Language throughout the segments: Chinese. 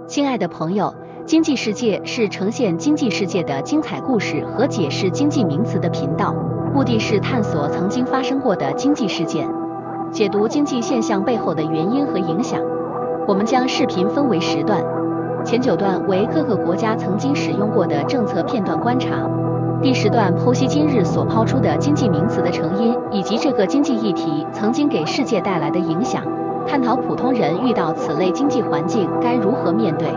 亲爱的朋友，经济世界是呈现经济世界的精彩故事和解释经济名词的频道，目的是探索曾经发生过的经济事件，解读经济现象背后的原因和影响。我们将视频分为10段，前9段为各个国家曾经使用过的政策片段观察，第10段剖析今日所抛出的经济名词的成因，以及这个经济议题曾经给世界带来的影响，探讨普通人遇到此类经济环境该如何面对。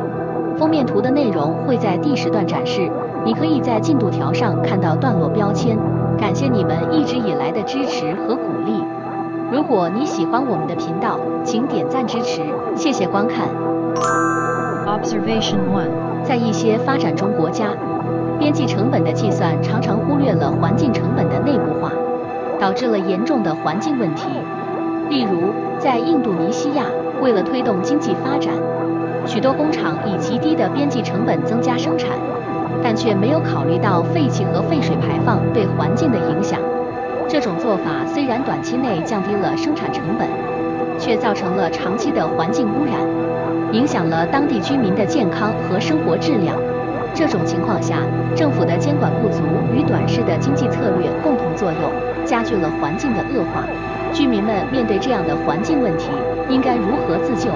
封面图的内容会在第10段展示，你可以在进度条上看到段落标签。感谢你们一直以来的支持和鼓励。如果你喜欢我们的频道，请点赞支持，谢谢观看。Observation 1. 在一些发展中国家，边际成本的计算常常忽略了环境成本的内部化，导致了严重的环境问题。例如，在印度尼西亚，为了推动经济发展，许多工厂以极低的边际成本增加生产，但却没有考虑到废气和废水排放对环境的影响。这种做法虽然短期内降低了生产成本，却造成了长期的环境污染，影响了当地居民的健康和生活质量。这种情况下，政府的监管不足与短视的经济策略共同作用，加剧了环境的恶化。居民们面对这样的环境问题，应该如何自救？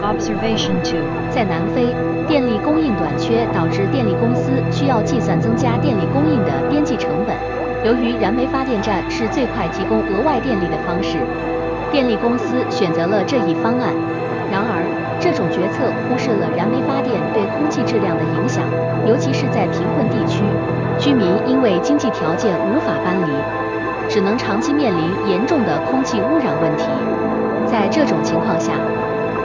Observation 2. 在南非，电力供应短缺导致电力公司需要计算增加电力供应的边际成本。由于燃煤发电站是最快提供额外电力的方式，电力公司选择了这一方案。然而，这种决策忽视了燃煤发电对空气质量的影响，尤其是在贫困地区，居民因为经济条件无法搬离，只能长期面临严重的空气污染问题。在这种情况下，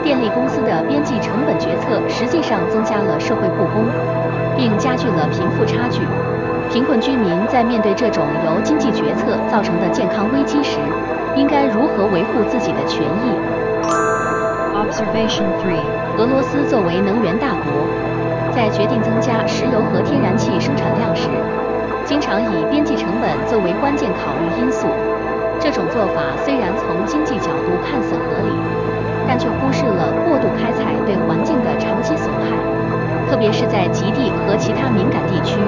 电力公司的边际成本决策实际上增加了社会不公，并加剧了贫富差距。贫困居民在面对这种由经济决策造成的健康危机时，应该如何维护自己的权益？ Observation 3. 俄罗斯作为能源大国，在决定增加石油和天然气生产量时，经常以边际成本作为关键考虑因素。这种做法虽然从经济角度看似合理，但却忽视了过度开采对环境的长期损害，特别是在极地和其他敏感地区。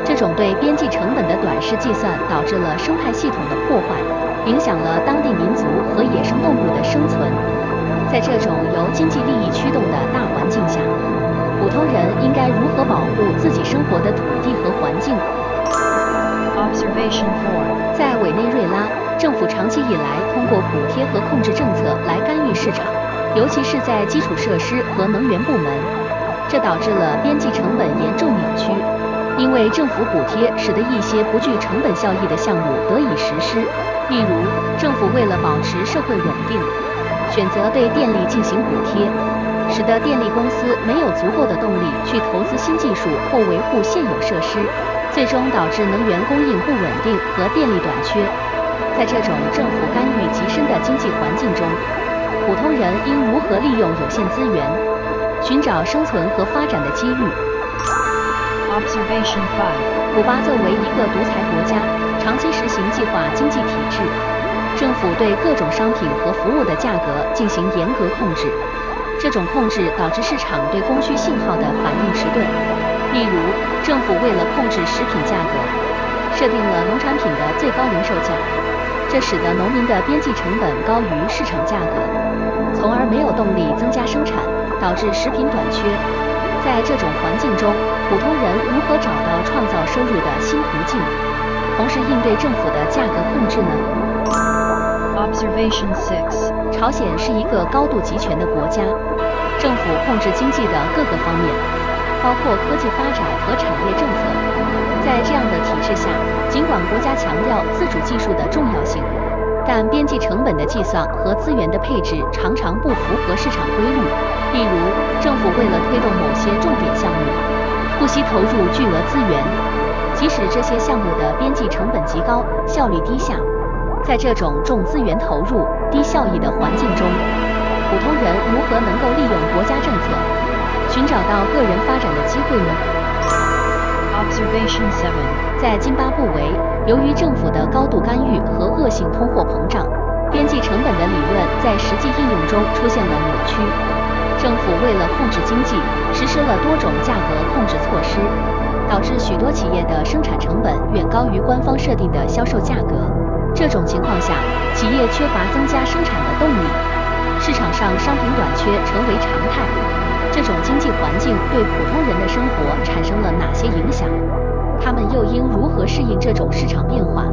这种对边际成本的短视计算导致了生态系统的破坏，影响了当地民族和野生动物的生存。在这种由经济利益驱动的大环境下，普通人应该如何保护自己生活的土地和环境？ Observation 4. 在委内瑞拉，政府长期以来通过补贴和控制政策来干预市场，尤其是在基础设施和能源部门，这导致了边际成本严重扭曲。因为政府补贴使得一些不具成本效益的项目得以实施，例如政府为了保持社会稳定，选择对电力进行补贴，使得电力公司没有足够的动力去投资新技术或维护现有设施，最终导致能源供应不稳定和电力短缺。在这种政府干预极深的经济环境中，普通人应如何利用有限资源，寻找生存和发展的机遇？ Observation 5. 古巴作为一个独裁国家，长期实行计划经济体制，政府对各种商品和服务的价格进行严格控制。这种控制导致市场对供需信号的反应迟钝。例如，政府为了控制食品价格，设定了农产品的最高零售价，这使得农民的边际成本高于市场价格，从而没有动力增加生产，导致食品短缺。在这种环境中，普通人如何找到创造收入的新途径，同时应对政府的价格控制呢？ Observation 6. 朝鲜是一个高度集权的国家，政府控制经济的各个方面，包括科技发展和产业政策。在这样的体制下，尽管国家强调自主技术的重要性，但边际成本的计算和资源的配置常常不符合市场规律。例如，政府为了推动某些重点项目，不惜投入巨额资源，即使这些项目的边际成本极高，效率低下。在这种重资源投入、低效益的环境中，普通人如何能够利用国家政策，寻找到个人发展的机会呢？ Observation 7. 在津巴布韦，由于政府的高度干预和恶性通货膨胀，边际成本的理论在实际应用中出现了扭曲。政府为了控制经济，实施了多种价格控制措施，导致许多企业的生产成本远高于官方设定的销售价格。这种情况下，企业缺乏增加生产的动力，市场上商品短缺成为常态。这种经济环境对普通人的生活产生了哪些影响？他们又应如何适应这种市场变化？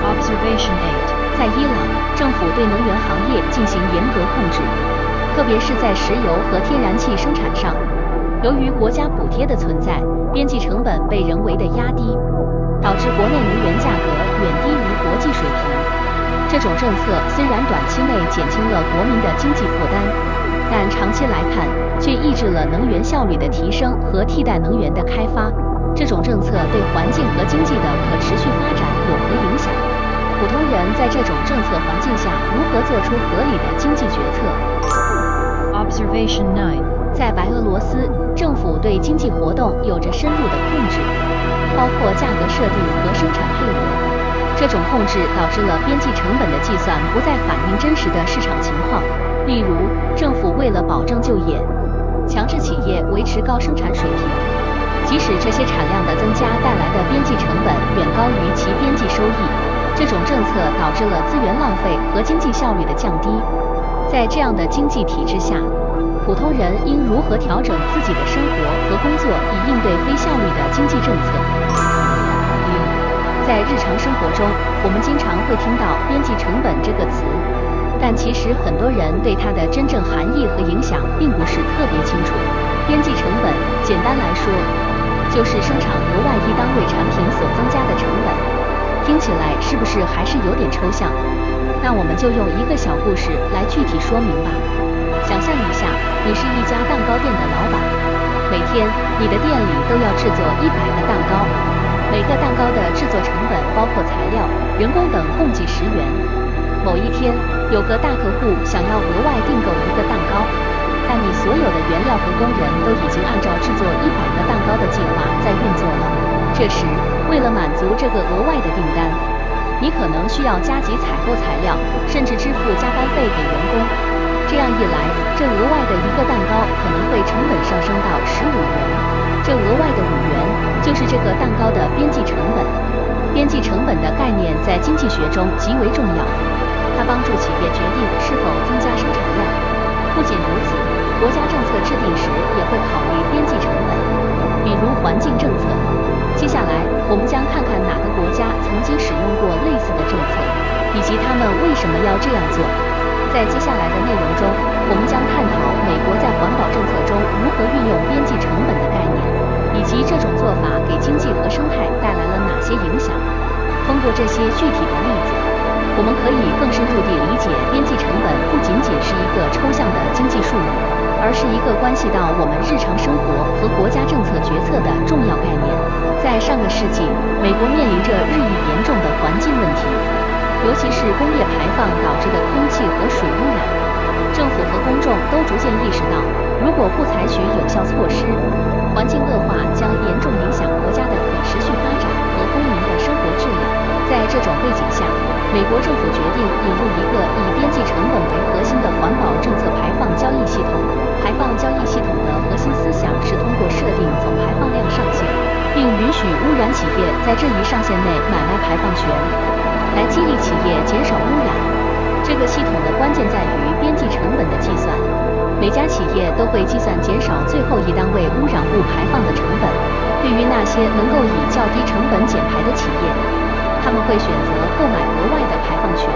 Observation 8. 在伊朗，政府对能源行业进行严格控制，特别是在石油和天然气生产上。由于国家补贴的存在，边际成本被人为的压低，导致国内能源价格远低于国际水平。这种政策虽然短期内减轻了国民的经济负担，但长期来看却抑制了能源效率的提升和替代能源的开发。这种政策对环境和经济的可持续发展有何影响？普通人在这种政策环境下如何做出合理的经济决策？ Observation 9. 在白俄罗斯，政府对经济活动有着深入的控制，包括价格设定和生产配额。这种控制导致了边际成本的计算不再反映真实的市场情况。例如，政府为了保证就业，强制企业维持高生产水平，即使这些产量的增加带来的边际成本远高于其边际收益。这种政策导致了资源浪费和经济效率的降低。在这样的经济体制下，普通人应如何调整自己的生活和工作，以应对非效率的经济政策？在日常生活中，我们经常会听到边际成本这个词，但其实很多人对它的真正含义和影响并不是特别清楚。边际成本，简单来说，就是生产额外一单位产品所增加的成本。听起来是不是还是有点抽象？那我们就用一个小故事来具体说明吧。想象一下，你是一家蛋糕店的老板，每天你的店里都要制作100个蛋糕，每个蛋糕的制作成本包括材料、人工等共计10元。某一天，有个大客户想要额外订购一个蛋糕，但你所有的原料和工人都已经按照制作100个蛋糕的计划在运作了。这时，为了满足这个额外的订单，你可能需要加急采购材料，甚至支付加班费给员工。这样一来，这额外的一个蛋糕可能会成本上升到15元。这额外的5元就是这个蛋糕的边际成本。边际成本的概念在经济学中极为重要，它帮助企业决定是否增加生产量。不仅如此，国家政策制定时也会考虑边际成本，比如环境政策。接下来，我们将看看哪个国家曾经使用过类似的政策，以及他们为什么要这样做。在接下来的内容中，我们将探讨美国在环保政策中如何运用边际成本的概念，以及这种做法给经济和生态带来了哪些影响。通过这些具体的例子，我们可以更深入地理解边际成本不仅仅是一个抽象的经济数目，而是一个关系到我们日常生活和国家政策决策的重要概念。在上个世纪，美国面临着日益严重的环境问题，尤其是工业排放导致的空气和水污染。政府和公众都逐渐意识到，如果不采取有效措施，环境恶化将严重影响国家的可持续发展和公民的生活质量。在这种背景下，美国政府决定引入一个以边际成本为核心的环保政策排放交易系统。排放交易系统的核心思想是通过设定总排放量上限，并允许污染企业在这一上限内买卖排放权，来激励企业减少污染。这个系统的关键在于边际成本的计算，每家企业都会计算减少最后一单位污染物排放的成本。对于那些能够以较低成本减排的企业，他们会选择购买额外的排放权，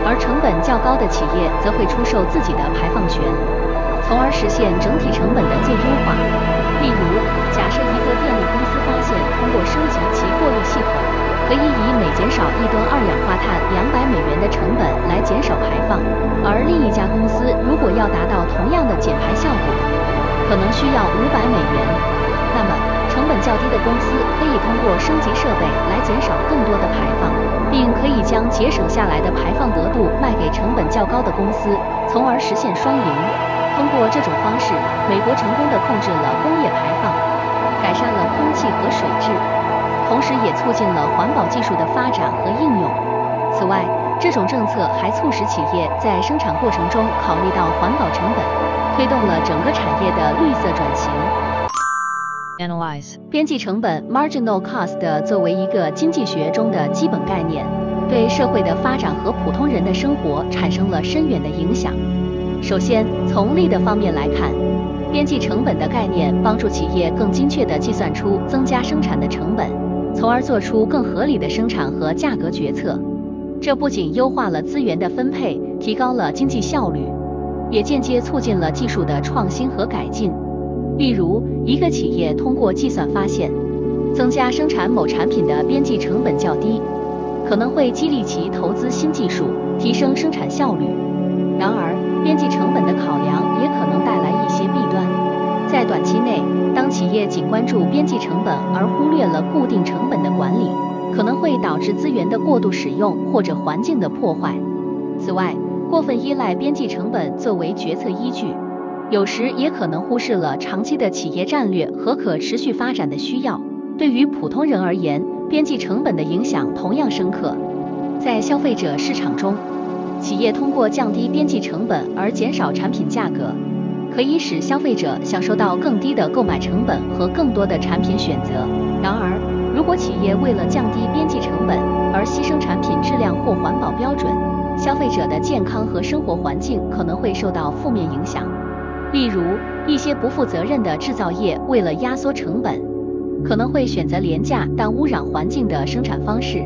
而成本较高的企业则会出售自己的排放权，从而实现整体成本的最优化。例如，假设一个电力公司发现通过升级其过滤系统，可以以每减少1吨二氧化碳$200的成本来减少排放，而另一家公司如果要达到同样的减排效果，可能需要$500。那么，成本较低的公司可以通过升级设备来减少更多的排放，并可以将节省下来的排放额度卖给成本较高的公司，从而实现双赢。通过这种方式，美国成功地控制了工业排放，改善了空气和水质，同时也促进了环保技术的发展和应用。此外，这种政策还促使企业在生产过程中考虑到环保成本，推动了整个产业的绿色转型。Analyze. 边际成本 （marginal cost） 作为一个经济学中的基本概念，对社会的发展和普通人的生活产生了深远的影响。首先，从利的方面来看，边际成本的概念帮助企业更精确地计算出增加生产的成本，从而做出更合理的生产和价格决策。这不仅优化了资源的分配，提高了经济效率，也间接促进了技术的创新和改进。例如，一个企业通过计算发现，增加生产某产品的边际成本较低，可能会激励其投资新技术，提升生产效率。然而，边际成本的考量也可能带来一些弊端。在短期内，当企业仅关注边际成本而忽略了固定成本的管理，可能会导致资源的过度使用或者环境的破坏。此外，过分依赖边际成本作为决策依据，有时也可能忽视了长期的企业战略和可持续发展的需要。对于普通人而言，边际成本的影响同样深刻。在消费者市场中，企业通过降低边际成本而减少产品价格，可以使消费者享受到更低的购买成本和更多的产品选择。然而，如果企业为了降低边际成本而牺牲产品质量或环保标准，消费者的健康和生活环境可能会受到负面影响。例如，一些不负责任的制造业为了压缩成本，可能会选择廉价但污染环境的生产方式。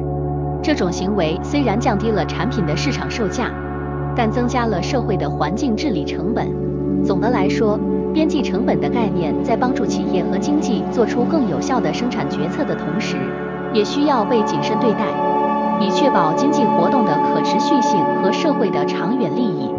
这种行为虽然降低了产品的市场售价，但增加了社会的环境治理成本。总的来说，边际成本的概念在帮助企业和经济做出更有效的生产决策的同时，也需要被谨慎对待，以确保经济活动的可持续性和社会的长远利益。